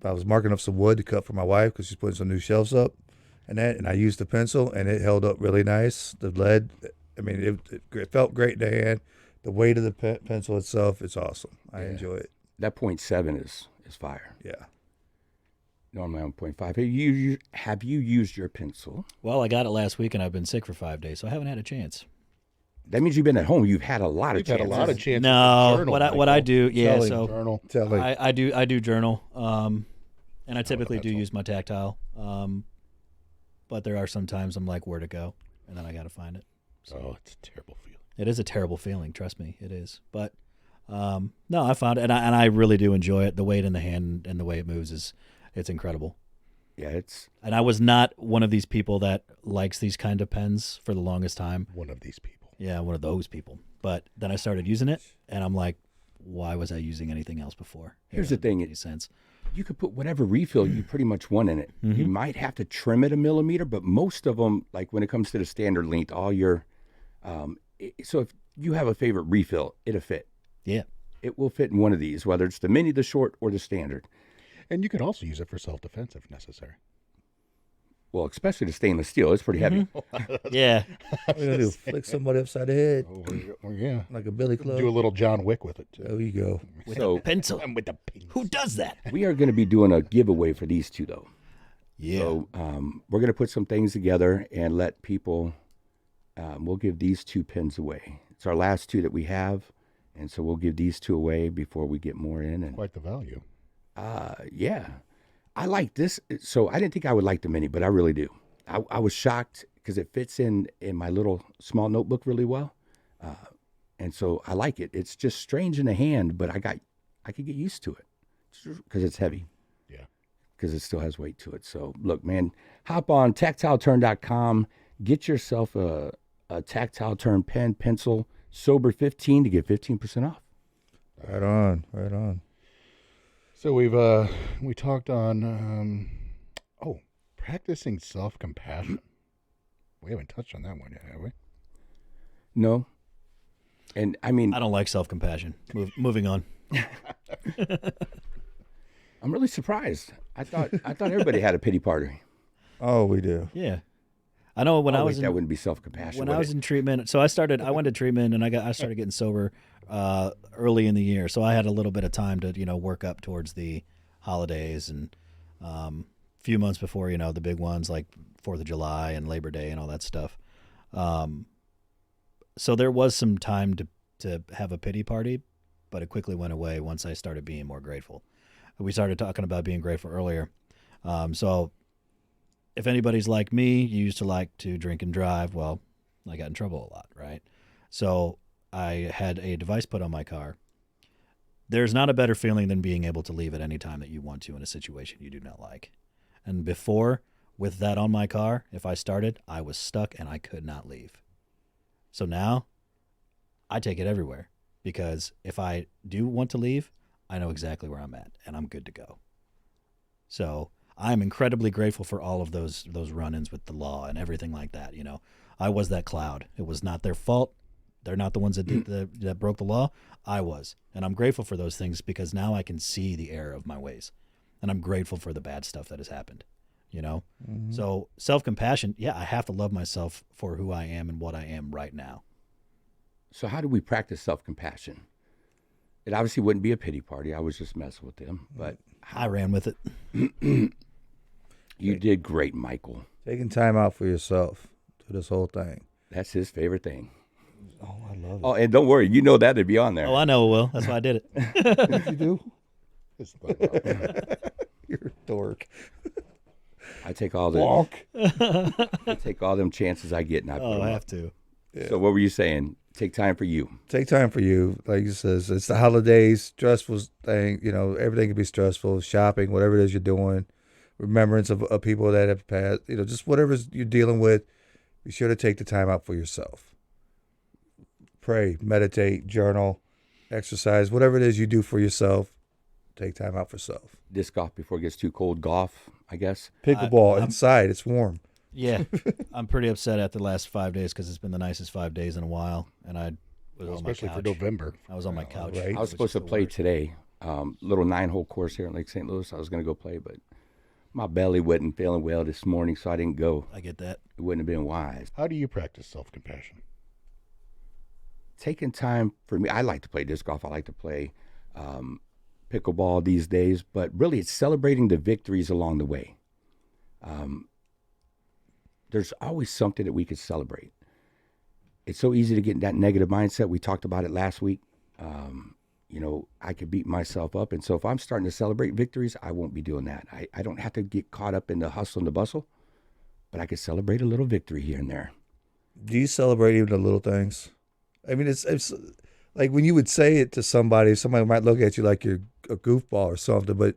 I was marking up some wood to cut for my wife because she's putting some new shelves up, and I used the pencil and it held up really nice. The lead, I mean, it felt great in the hand. The weight of the pencil itself, it's awesome. I enjoy it. That 0.7 is fire. Yeah. Normally I'm 0.5. Have you used your pencil? Well, I got it last week and I've been sick for 5 days, so I haven't had a chance. That means you've been at home. You've had a lot of You've had chances. a lot of chances. No, to journal, what I Michael. do, yeah. Telling So Journal. Telling. I do journal, and I typically do pencil. use my tactile. But there are some times I'm like, where to go? and then I got to find it. So Oh, it's a terrible feeling. it is a terrible feeling. Trust me, it is. But no, I found it, and I really do enjoy it. The weight in the hand and the way it moves it's incredible. Yeah, it's And I was not one of these people that likes these kind of pens for the longest time. One of these people. Yeah, one of those people. But then I started using it, and I'm like, why was I using anything else before? Here's the It doesn't thing. make any sense. you could put whatever refill you pretty much want in it. You might have to trim it a millimeter, but most of them, like when it comes to the standard length, all your so if you have a favorite refill, it'll fit. Yeah. It will fit in one of these, whether it's the mini, the short, or the standard. And you could also use it for self-defense if necessary. Well, especially the stainless steel, it's pretty heavy. Yeah. What are you gonna do? Flick somebody upside the head Oh, yeah. like a billy club? Do a little John Wick with it, too. There you go. With So- a pencil. And with the pins. Who does that? We are going to be doing a giveaway for these two, though. Yeah. So we're going to put some things together and let people, we'll give these two pins away. It's our last two that we have. And so we'll give these two away before we get more in. And Quite the value. yeah, I like this. So I didn't think I would like the mini, but I really do. I was shocked because it fits in my little small notebook really well. And so I like it. It's just strange in the hand, but I could get used to it because it's heavy. Yeah. Because it still has weight to it. So look, man, hop on tactileturn.com, get yourself a tactile turn pen, pencil, sober 15 to get 15% off. Right on. Right on. So we talked on practicing self-compassion. We haven't touched on that one yet, have we? No. And I mean, I don't like self-compassion. Moving on. I'm really surprised. I thought everybody had a pity party. Oh, we do. Yeah. I know when I was that wouldn't be self-compassion. when would I was it? in treatment. So I went to treatment and I started getting sober early in the year. So I had a little bit of time to, work up towards the holidays and few months before, the big ones like 4th of July and Labor Day and all that stuff. So there was some time to have a pity party, but it quickly went away once I started being more grateful. We started talking about being grateful earlier. So if anybody's like me, you used to like to drink and drive. Well, I got in trouble a lot, right? So I had a device put on my car. There's not a better feeling than being able to leave at any time that you want to in a situation you do not like. And before, with that on my car, if I started, I was stuck and I could not leave. So now I take it everywhere because if I do want to leave, I know exactly where I'm at and I'm good to go. So I'm incredibly grateful for all of those run-ins with the law and everything like that. I was that cloud. It was not their fault. They're not the ones that did that broke the law. I was, and I'm grateful for those things because now I can see the error of my ways, and I'm grateful for the bad stuff that has happened. So self-compassion. Yeah, I have to love myself for who I am and what I am right now. So how do we practice self-compassion? It obviously wouldn't be a pity party. I was just messing with them, but I ran with it. you did great, Michael. Taking time out for yourself to this whole thing. That's his favorite thing. Oh, I love it. Oh, and don't worry, you know that to be on there. Oh, I know it will. That's why I did it. You do? It's the- You're a dork. I take all the Walk. I take all them chances I get, and I put Oh, them I up. have to. So what were you saying? Take time for you. Take time for you. Like you says, it's the holidays, stressful thing. Everything can be stressful. Shopping, whatever it is you're doing, remembrance of people that have passed. Just whatever you're dealing with. Be sure to take the time out for yourself. Pray, meditate, journal, exercise, whatever it is you do for yourself. Take time out for self. Disc golf before it gets too cold. Golf, I guess. Pickleball I'm- inside, it's warm. Yeah, I'm pretty upset at the last 5 days because it's been the nicest 5 days in a while, and I was on my especially for couch. November. I was on my couch. right. I was supposed to play today. Little 9-hole course here in Lake St. Louis. I was going to go play, but my belly wasn't feeling well this morning, so I didn't go. I get that. It wouldn't have been wise. How do you practice self-compassion? Taking time for me. I like to play disc golf. I like to play pickleball these days, but really it's celebrating the victories along the way. There's always something that we could celebrate. It's so easy to get in that negative mindset. We talked about it last week. I could beat myself up. And so if I'm starting to celebrate victories, I won't be doing that. I don't have to get caught up in the hustle and the bustle, but I could celebrate a little victory here and there. do you celebrate even the little things? I mean, it's like when you would say it to somebody might look at you like you're a goofball or something. But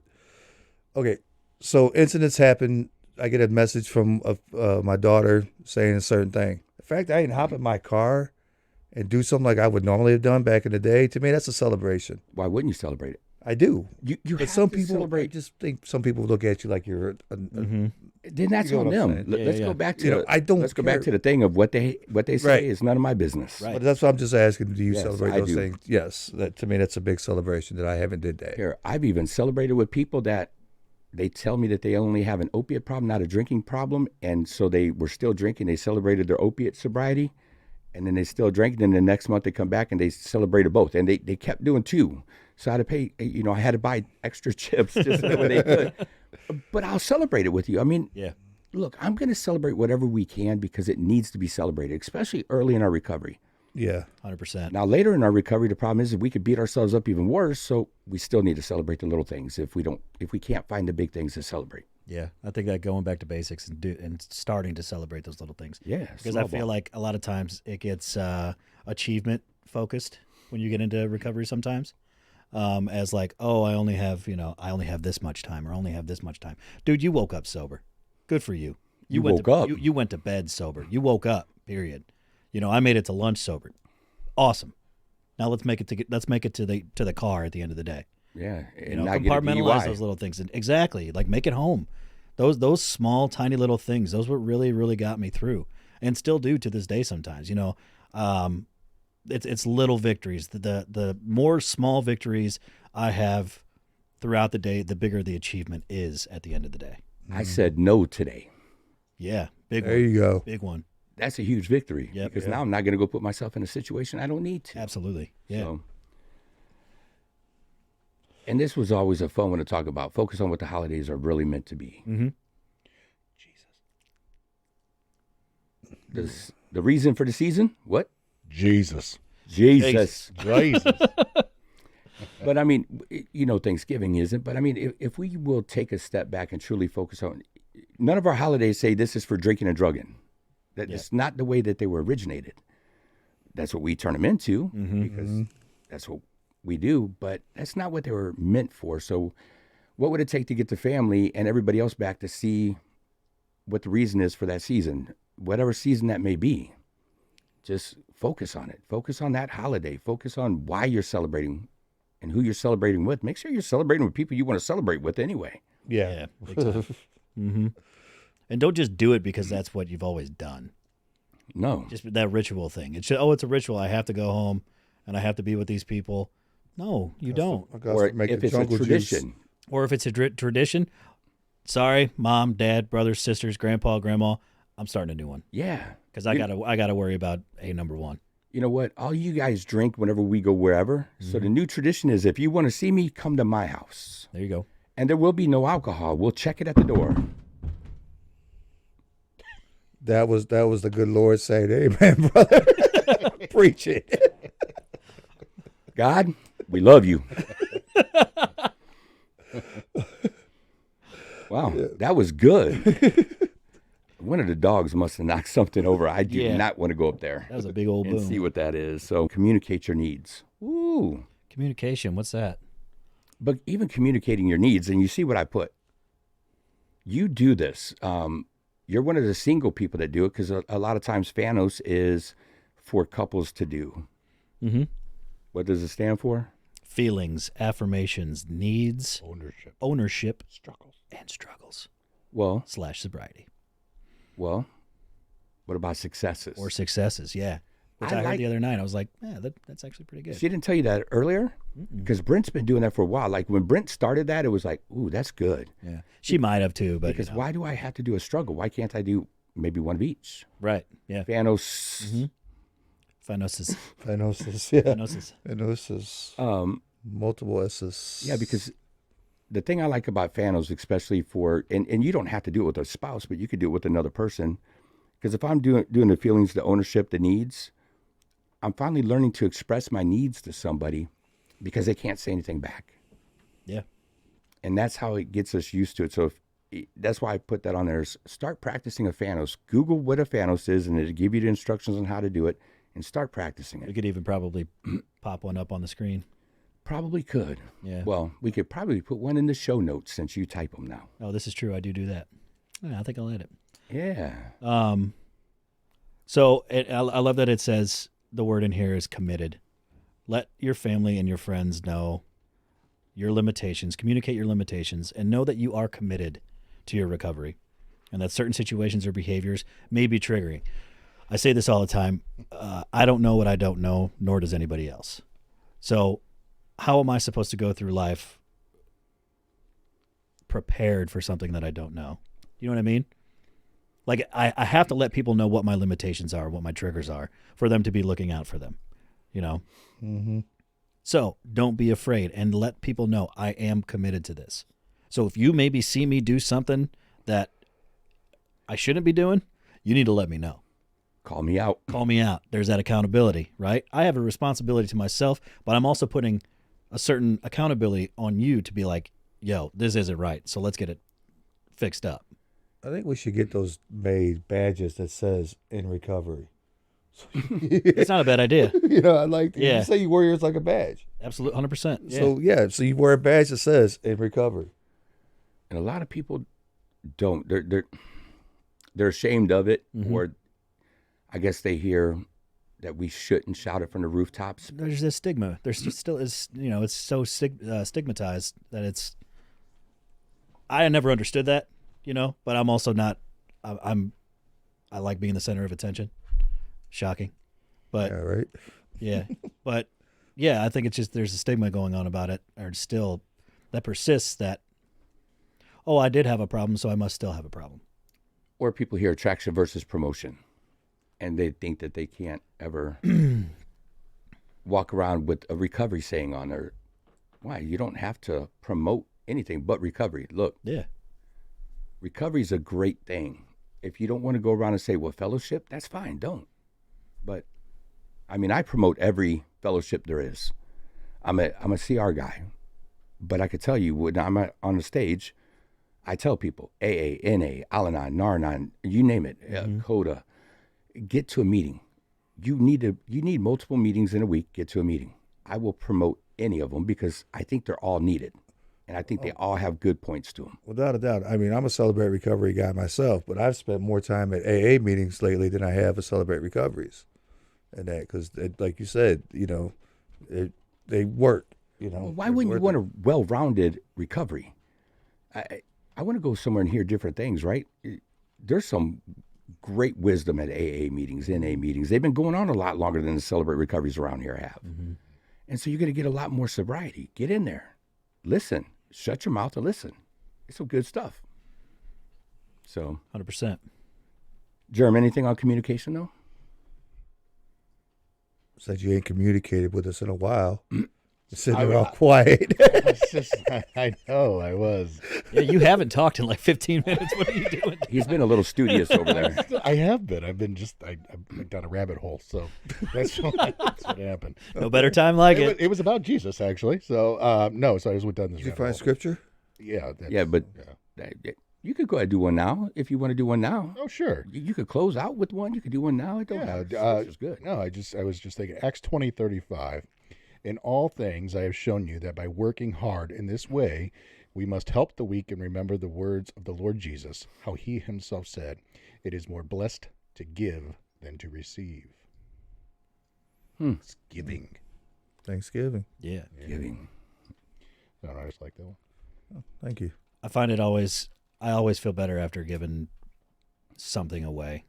okay, so incidents happen. I get a message from my daughter saying a certain thing. The fact I didn't hop in my car and do something like I would normally have done back in the day, to me, that's a celebration. Why wouldn't you celebrate it? I do. You But have some to people, I celebrate. just think some people look at you like you're Then that's You know on what I'm them. saying? Let's go back to You know, I don't let's go back care. to the thing of what they say Right. is none of my business. Right. But that's what I'm just asking. Do you Yes, celebrate I those do. things? Yes. That to me, that's a big celebration that I haven't did that. Here, I've even celebrated with people that they tell me that they only have an opiate problem, not a drinking problem, and so they were still drinking. They celebrated their opiate sobriety, and then they still drank. And then the next month they come back and they celebrated both, and they kept doing two. So I had to pay. I had to buy extra chips just so they could. But I'll celebrate it with you. I mean, Yeah. look, I'm going to celebrate whatever we can because it needs to be celebrated, especially early in our recovery. Yeah. 100%. Now, later in our recovery, the problem is that we could beat ourselves up even worse. So we still need to celebrate the little things if we can't find the big things to celebrate. Yeah, I think that going back to basics and starting to celebrate those little things. Yeah, Because I feel like a lot of times it gets achievement focused when you get into recovery sometimes. As like, oh, I only have this much time, or I only have this much time. Dude, you woke up sober. Good for you. You went woke to, up. You went to bed sober. You woke up. Period. I made it to lunch sober. Awesome. Now let's make it to the car at the end of the day. Yeah, and not get a Compartmentalize DUI. those little things. And exactly, like make it home. Those small, tiny little things. Those what really, really got me through, and still do to this day sometimes. It's little victories. The more small victories I have throughout the day, the bigger the achievement is at the end of the day. I said no today. Yeah, big There one. you go. Big one. That's a huge victory Yep. because now I'm not going to go put myself in a situation I don't need to. Absolutely. Yeah. So, and this was always a fun one to talk about. Focus on what the holidays are really meant to be. Mm-hmm. The reason for the season? What? Jesus. Jesus. Jesus. But I mean, Thanksgiving isn't. But I mean, if we will take a step back and truly focus on, none of our holidays say this is for drinking and drugging. That's not the way that they were originated. That's what we turn them into because that's what we do. But that's not what they were meant for. So, what would it take to get the family and everybody else back to see what the reason is for that season, whatever season that may be? Just focus on it. Focus on that holiday. Focus on why you're celebrating and who you're celebrating with. Make sure you're celebrating with people you want to celebrate with anyway. Yeah. Big time. Mm-hmm. And don't just do it because that's what you've always done. No. Just that ritual thing. It's a ritual. I have to go home and I have to be with these people. No, you don't. I got Or to make if the it's a jungle tradition. juice. Or if it's a tradition, sorry, mom, dad, brothers, sisters, grandpa, grandma, I'm starting a new one Yeah. because I gotta worry about number one. You know what? All you guys drink whenever we go wherever. So the new tradition is if you want to see me, come to my house. There you go. And there will be no alcohol. We'll check it at the door. That was the good Lord saying, "Amen, brother." Preach it. God, we love you. Wow, that was good. One of the dogs must have knocked something over. I do Yeah. not want to go up there That was a big old and boom. see what that is. So communicate your needs. Ooh. Communication. What's that? But even communicating your needs, and you see what I put. You do this. You're one of the single people that do it because a lot of times Fanos is for couples to do. Mm-hmm. What does it stand for? Feelings, affirmations, needs, ownership, Struggles. and struggles Well, / sobriety what about successes? or successes. Yeah. Which I heard the other night. I was like, yeah, that's actually pretty good. She didn't tell you that earlier? Because Brent's been doing that for a while. Like when Brent started that, it was like, ooh, that's good. Yeah. She might have too, but Because why do I have to do a struggle? Why can't I do maybe one of each? Right. Yeah. Fanos. Phenosis. Phenosis, yeah. Phenosis. Phenosis. Multiple S's. Yeah, because the thing I like about Fanos, especially for, and you don't have to do it with a spouse, but you could do it with another person. Because if I'm doing the feelings, the ownership, the needs, I'm finally learning to express my needs to somebody because they can't say anything back. Yeah. And that's how it gets us used to it. So that's why I put that on there. Start practicing a Phanos. Google what a Phanos is, and it'll give you the instructions on how to do it, and start practicing We it. could even probably pop one up on the screen. Probably could. Yeah. Well, we could probably put one in the show notes since you type them now. Oh, this is true. I do that. Yeah, I think I'll add it. Yeah. So I love that it says the word in here is committed. Let your family and your friends know your limitations, communicate your limitations, and know that you are committed to your recovery and that certain situations or behaviors may be triggering. I say this all the time. I don't know what I don't know, nor does anybody else. So how am I supposed to go through life prepared for something that I don't know? You know what I mean? Like, I have to let people know what my limitations are, what my triggers are, for them to be looking out for them, you know? Mm-hmm. So don't be afraid and let people know I am committed to this. So if you maybe see me do something that I shouldn't be doing, you need to let me know. Call me out. Call me out. There's that accountability, right? I have a responsibility to myself, but I'm also putting a certain accountability on you to be like, yo, this isn't right. So let's get it fixed up. I think we should get those made badges that says in recovery. It's not a bad idea. You know, I like Yeah. you say you wear yours like a badge. Absolutely, 100%. Yeah. So you wear a badge that says in recovery. And a lot of people don't. They're ashamed of it, Mhm. or I guess they hear that we shouldn't shout it from the rooftops. There's this stigma. There's still is, you know, it's so stigmatized that it's. I never understood that, you know, but I'm also not. I like being the center of attention. Shocking, but Yeah, right. yeah, but yeah, I think it's just there's a stigma going on about it, or still that persists. That oh, I did have a problem, so I must still have a problem. Or people hear attraction versus promotion, and they think that they can't ever walk around with a recovery saying on there. Why? You don't have to promote anything but recovery. Look, Yeah, recovery is a great thing. If you don't want to go around and say, well, fellowship, that's fine. Don't. But, I mean, I promote every fellowship there is. I'm a CR guy. But I could tell you, when I'm on the stage, I tell people, AA, NA, Al-Anon, Nar-Anon, you name it, CODA, get to a meeting. You need multiple meetings in a week, get to a meeting. I will promote any of them because I think they're all needed. And I think they all have good points to them. Without a doubt. I mean, I'm a Celebrate Recovery guy myself, but I've spent more time at AA meetings lately than I have at Celebrate Recoveries. And that, because, like you said, you know, they work, you know. Well, why wouldn't you want a well-rounded recovery? I want to go somewhere and hear different things, right? There's some great wisdom at AA meetings, NA meetings. They've been going on a lot longer than the Celebrate Recoveries around here have. Mm-hmm. And so you're going to get a lot more sobriety. Get in there. Listen. Shut your mouth and listen. It's some good stuff. So, 100%. Jerm, anything on communication, though? Said you ain't communicated with us in a while. You're sitting I- there all quiet. It's just, I know I was. Yeah, you haven't talked in like 15 minutes. What are you doing? He's been a little studious over there. I have been. I've been just. I've been down a rabbit hole. So that's what happened. No better time like it. It was about Jesus, actually. So no. So I just went down this. Did you rabbit find hole. scripture? Yeah. Yeah, but you could go ahead and do one now if you want to do one now. Oh, sure. You could close out with one. You could do one now. It don't Yeah, matter. It's good. No, I was just thinking Acts 20:35. In all things I have shown you that by working hard in this way, we must help the weak and remember the words of the Lord Jesus, how he himself said, it is more blessed to give than to receive. It's giving. Thanksgiving. Yeah. Giving. No, I just like that one. Oh, thank you. I find I always feel better after giving something away,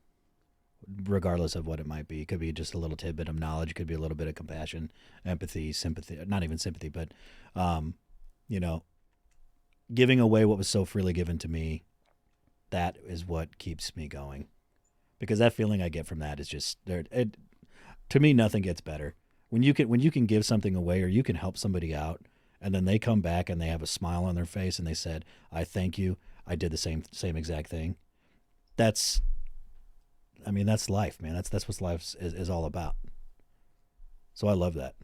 regardless of what it might be. It could be just a little tidbit of knowledge. It could be a little bit of compassion, empathy, sympathy, not even sympathy, but, you know, giving away what was so freely given to me, that is what keeps me going. Because that feeling I get from that is just, to me, nothing gets better. When you can give something away or you can help somebody out, and then they come back and they have a smile on their face and they said, I thank you. I did the same exact thing. That's life, man. That's what life is all about. So I love that.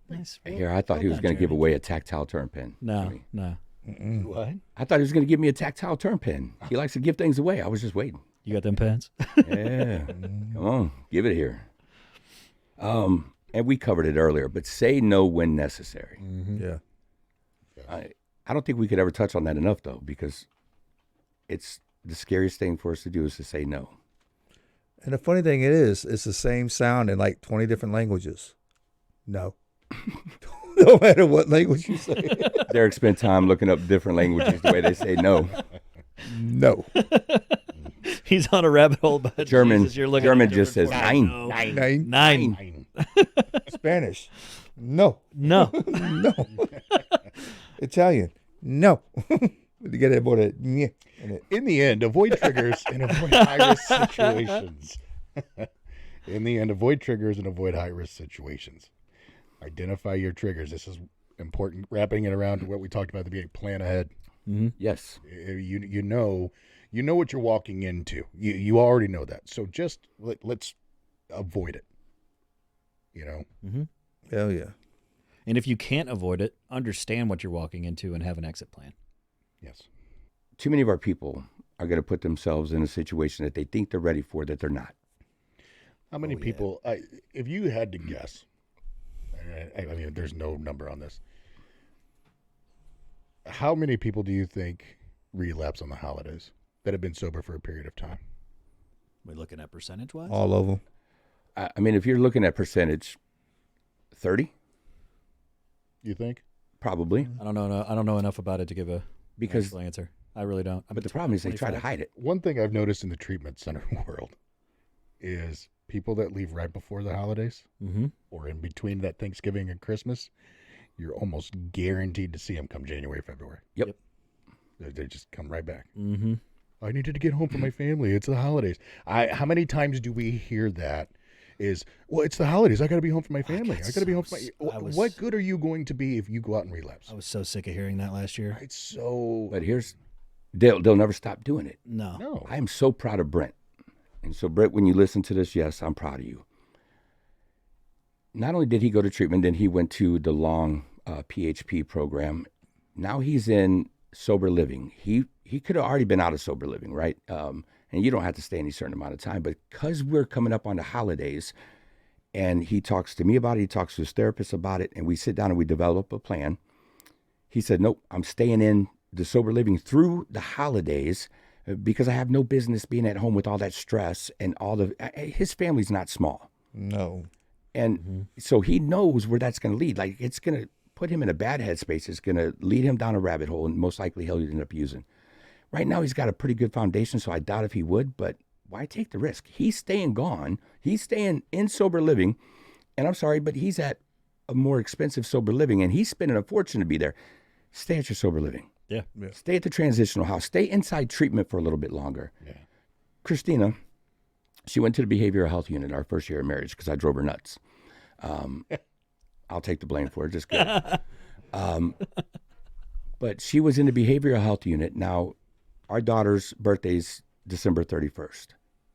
Nice. Here, I thought he was going to give away a tactile turn pen. No, I mean, no. What? I thought he was going to give me a tactile turn pen. He likes to give things away. I was just waiting. You got them pens? Yeah. Come on, give it here. And we covered it earlier, but say no when necessary. Yeah. I don't think we could ever touch on that enough, though, because it's the scariest thing for us to do is to say no. And the funny thing is, it's the same sound in like 20 different languages. No. No matter what language you say. Derek spent time looking up different languages, the way they say no. No. He's on a rabbit hole, but German, Jesus, you're looking German at just says different nine. forms. Nine. Nine. Spanish. No. No. No. Italian. No. You get it more than yeah in it. In the end, avoid triggers and avoid high-risk situations. In the end, avoid triggers and avoid high-risk situations. Identify your triggers. This is important. Wrapping it around to what we talked about at the beginning. Plan ahead. Yes. You know what you're walking into. You already know that. So just let's avoid it. You know. Hell yeah. And if you can't avoid it, understand what you're walking into and have an exit plan. Yes. Too many of our people are going to put themselves in a situation that they think they're ready for that they're not. How many people? If you had to guess, I mean, there's no number on this. How many people do you think relapse on the holidays that have been sober for a period of time? We're looking at percentage-wise? All of them. I mean, if you're looking at percentage, 30, You think? probably. I don't know enough about it to give a Because, actual answer. I really don't. but the problem is they try to hide it. One thing I've noticed in the treatment center world is people that leave right before the holidays or in between that Thanksgiving and Christmas, you're almost guaranteed to see them come January, February. Yep. They just come right back. Mm-hmm. I needed to get home for my family. It's the holidays. How many times do we hear that? Well, it's the holidays. I got to be home for my family. I got to be home for my. What good are you going to be if you go out and relapse? I was so sick of hearing that last year. It's so. But they'll never stop doing it. No. I am so proud of Brent. And so, Brent, when you listen to this, yes, I'm proud of you. Not only did he go to treatment, then he went to the long PHP program. Now he's in sober living. He could have already been out of sober living, right? And you don't have to stay any certain amount of time. But because we're coming up on the holidays, and he talks to me about it, he talks to his therapist about it, and we sit down and we develop a plan. He said, nope, I'm staying in the sober living through the holidays because I have no business being at home with all that stress and his family's not small. No. And so he knows where that's going to lead. Like, it's going to put him in a bad headspace. It's going to lead him down a rabbit hole, and most likely he'll end up using. Right now, he's got a pretty good foundation, so I doubt if he would, but why take the risk? He's staying gone. He's staying in sober living, and I'm sorry, but he's at a more expensive sober living, and he's spending a fortune to be there. Stay at your sober living. Yeah. Stay at the transitional house. Stay inside treatment for a little bit longer. Yeah. Christina, she went to the behavioral health unit our first year of marriage because I drove her nuts. I'll take the blame for it. Just good. But she was in the behavioral health unit. Now, our daughter's birthday's December 31st.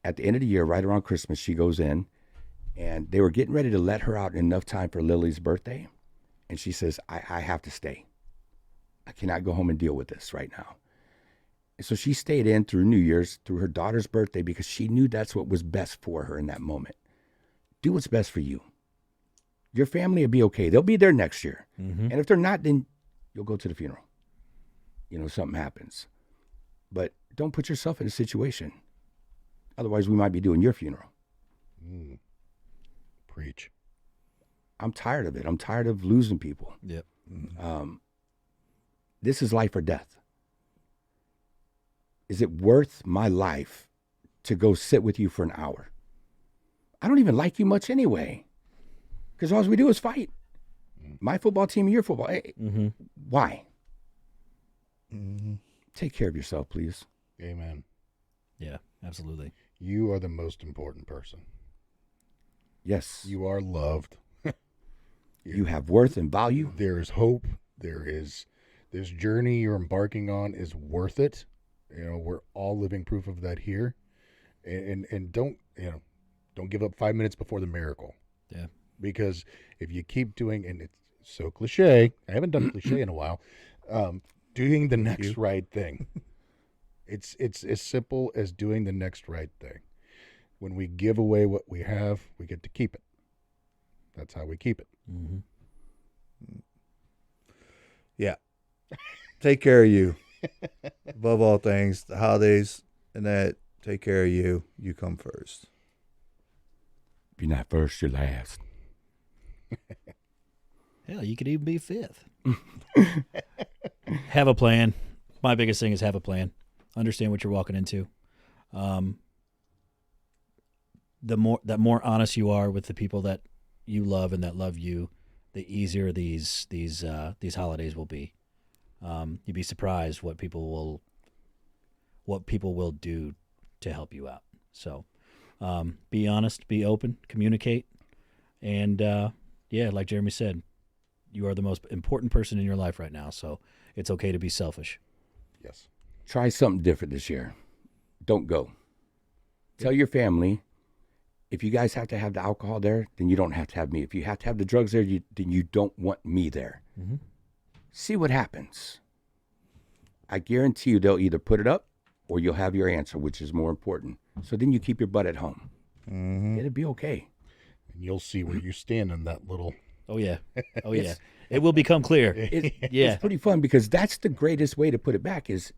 At the end of the year, right around Christmas, she goes in, and they were getting ready to let her out in enough time for Lily's birthday. And she says, I have to stay. I cannot go home and deal with this right now. And so she stayed in through New Year's, through her daughter's birthday, because she knew that's what was best for her in that moment. Do what's best for you. Your family will be okay. They'll be there next year. And if they're not, then you'll go to the funeral. Something happens. But don't put yourself in a situation. Otherwise, we might be doing your funeral. Preach. I'm tired of it. I'm tired of losing people. Yep. This is life or death. Is it worth my life to go sit with you for an hour? I don't even like you much anyway. Because all we do is fight. My football team and your football. Hey, why? Take care of yourself, please. Amen. Yeah, absolutely. You are the most important person. Yes. You are loved. You have worth and value. There is hope. There is this journey you're embarking on is worth it. We're all living proof of that here. And don't give up 5 minutes before the miracle. Yeah. Because if you keep doing, and it's so cliche, I haven't done cliche in a while, doing the next right thing. It's as simple as doing the next right thing. When we give away what we have, we get to keep it. That's how we keep it. Mm-hmm. Yeah. Take care of you. Above all things, the holidays and that, take care of you. You come first. If you're not first, you're last. Hell, you could even be fifth. Have a plan. My biggest thing is have a plan. Understand what you're walking into. The more honest you are with the people that you love and that love you, the easier these holidays will be. You'd be surprised what people will do to help you out. So, be honest, be open, communicate, and like Jeremy said, you are the most important person in your life right now. So it's okay to be selfish. Yes. Try something different this year. Don't go. Tell your family, if you guys have to have the alcohol there, then you don't have to have me. If you have to have the drugs there, then you don't want me there. Mm-hmm. See what happens. I guarantee you they'll either put it up or you'll have your answer, which is more important. So then you keep your butt at home. Mm-hmm. It'll be okay. And you'll see where you stand in that little. Oh yeah. It will become clear. It's pretty fun because that's the greatest way to put it back is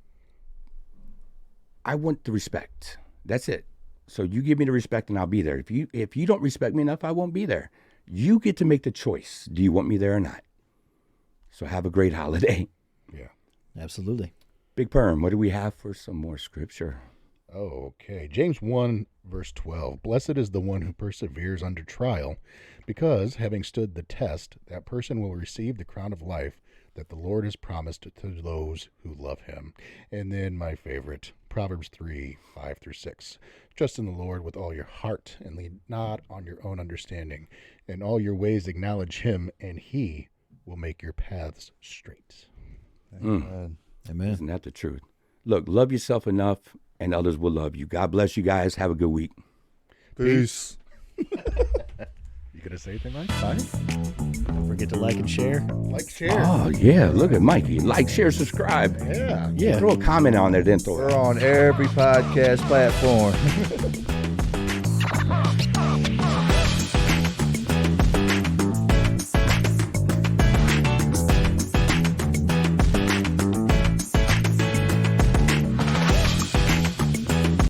I want the respect. That's it. So you give me the respect and I'll be there. If you don't respect me enough, I won't be there. You get to make the choice. Do you want me there or not? So have a great holiday. Yeah. Absolutely. Big Perm, what do we have for some more scripture? Okay. James 1, verse 12. Blessed is the one who perseveres under trial, because having stood the test, that person will receive the crown of life that the Lord has promised to those who love him. And then my favorite, Proverbs 3, 5 through 6. Trust in the Lord with all your heart and lean not on your own understanding. In all your ways acknowledge him, and he will make your paths straight. Amen. Amen. Isn't that the truth? Look, love yourself enough and others will love you. God bless you guys. Have a good week. Peace. You going to say anything, Mike? Bye. Don't forget to like and share. Like, share. Oh, yeah. Look at Mikey. Like, share, subscribe. Yeah. Yeah. Throw a comment on there, then throw it. We're on every podcast platform.